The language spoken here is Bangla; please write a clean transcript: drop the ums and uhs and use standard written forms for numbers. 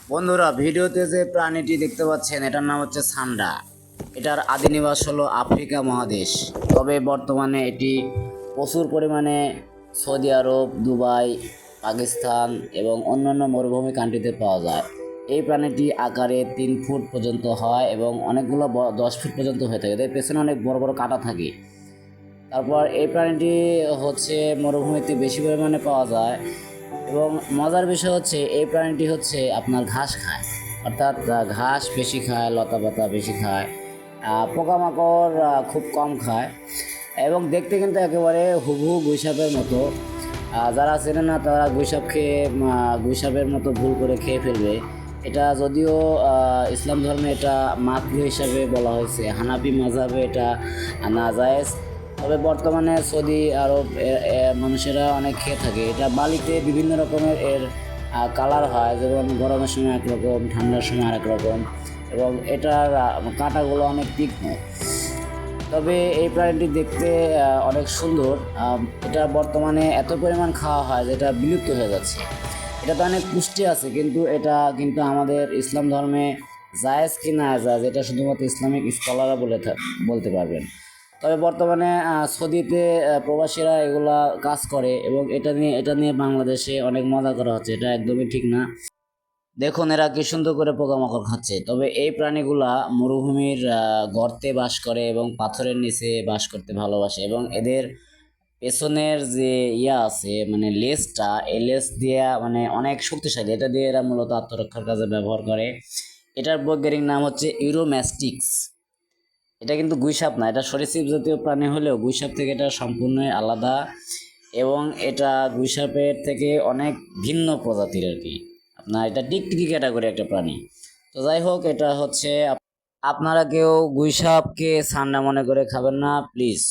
বন্ধুরা, ভিডিওতে যে প্রাণীটি দেখতে পাচ্ছেন এটার নাম হচ্ছে সান্ডা। এটার আদি নিবাস হলো আফ্রিকা মহাদেশ। তবে বর্তমানে এটি প্রচুর পরিমাণে সৌদি আরব, দুবাই, পাকিস্তান এবং অন্যান্য মরুভূমি কান্ট্রিতে পাওয়া যায়। এই প্রাণীটি আকারে 3 ফুট পর্যন্ত হয় এবং অনেকগুলো 10 ফুট পর্যন্ত হয়ে থাকে। এর পেছনে অনেক বড় বড় কাঁটা থাকে। তারপর এই প্রাণীটি হচ্ছে মরুভূমিতে বেশি পরিমাণে পাওয়া যায় এবং মজার বিষয় হচ্ছে এই প্রাণীটি হচ্ছে আপনার ঘাস খায়, অর্থাৎ ঘাস বেশি খায়, লতা পাতা বেশি খায়, পোকামাকড় খুব কম খায় এবং দেখতে কিন্তু একেবারে হুবহু গুইসাপের মতো। যারা চেনে না তারা গুইসাপ খেয়ে গুইসাপের মতো ভুল করে খেয়ে ফেলবে। এটা যদিও ইসলাম ধর্মে এটা মাকরুহ হিসাবে বলা হয়েছে, হানাফি মাযহাবে এটা নাজায়েজ। তবে বর্তমানে সৌদি আরব মানুষেরা অনেক খেয়ে থাকে। এটা বালিতে বিভিন্ন রকমের এর কালার হয়, যেমন গরমের সময় একরকম, ঠান্ডার সময় আরেক রকম এবং এটার কাঁটাগুলো অনেক তীক্ষ্ণ। তবে এই প্রাণীটি দেখতে অনেক সুন্দর। এটা বর্তমানে এত পরিমাণ খাওয়া হয় যেটা বিলুপ্ত হয়ে যাচ্ছে। এটাতে অনেক পুষ্টি আছে, কিন্তু এটা কিন্তু আমাদের ইসলাম ধর্মে জায়েজ কি না জায়েজ এটা শুধুমাত্র ইসলামিক স্কলাররা বলতে পারবেন। তবে বর্তমানে সৌদিতে প্রবাসীরা এগুলা কাজ করে এবং এটা নিয়ে বাংলাদেশে অনেক মজা করা হচ্ছে। এটা একদমই ঠিক না। দেখুন এরা কি সুন্দর করে পোকামাকড় খাচ্ছে। তবে এই প্রাণীগুলা মরুভূমির গর্তে বাস করে এবং পাথরের নিচে বাস করতে ভালোবাসে এবং এদের পেছনের যে আছে মানে লেজটা, এই লেজ দিয়ে মানে অনেক শক্তিশালী। এটা দিয়ে এরা মূলত আত্মরক্ষার কাজে ব্যবহার করে। এটার বৈজ্ঞানিক নাম হচ্ছে ইউরোম্যাস্টিক্স। এটা কিন্তু গুইসাপ না, এটা সরীসৃপ জাতীয় প্রাণী হলেও গুইসাপ থেকে এটা সম্পূর্ণই আলাদা এবং এটা গুইসাপের থেকে অনেক ভিন্ন প্রজাতির আর কি। আপনার এটা টিকটিকি ক্যাটাগরি একটা প্রাণী। তো যাই হোক, এটা হচ্ছে আপনারা কেউ গুইসাপকে ছান্না মনে করে খাবেন না প্লিজ।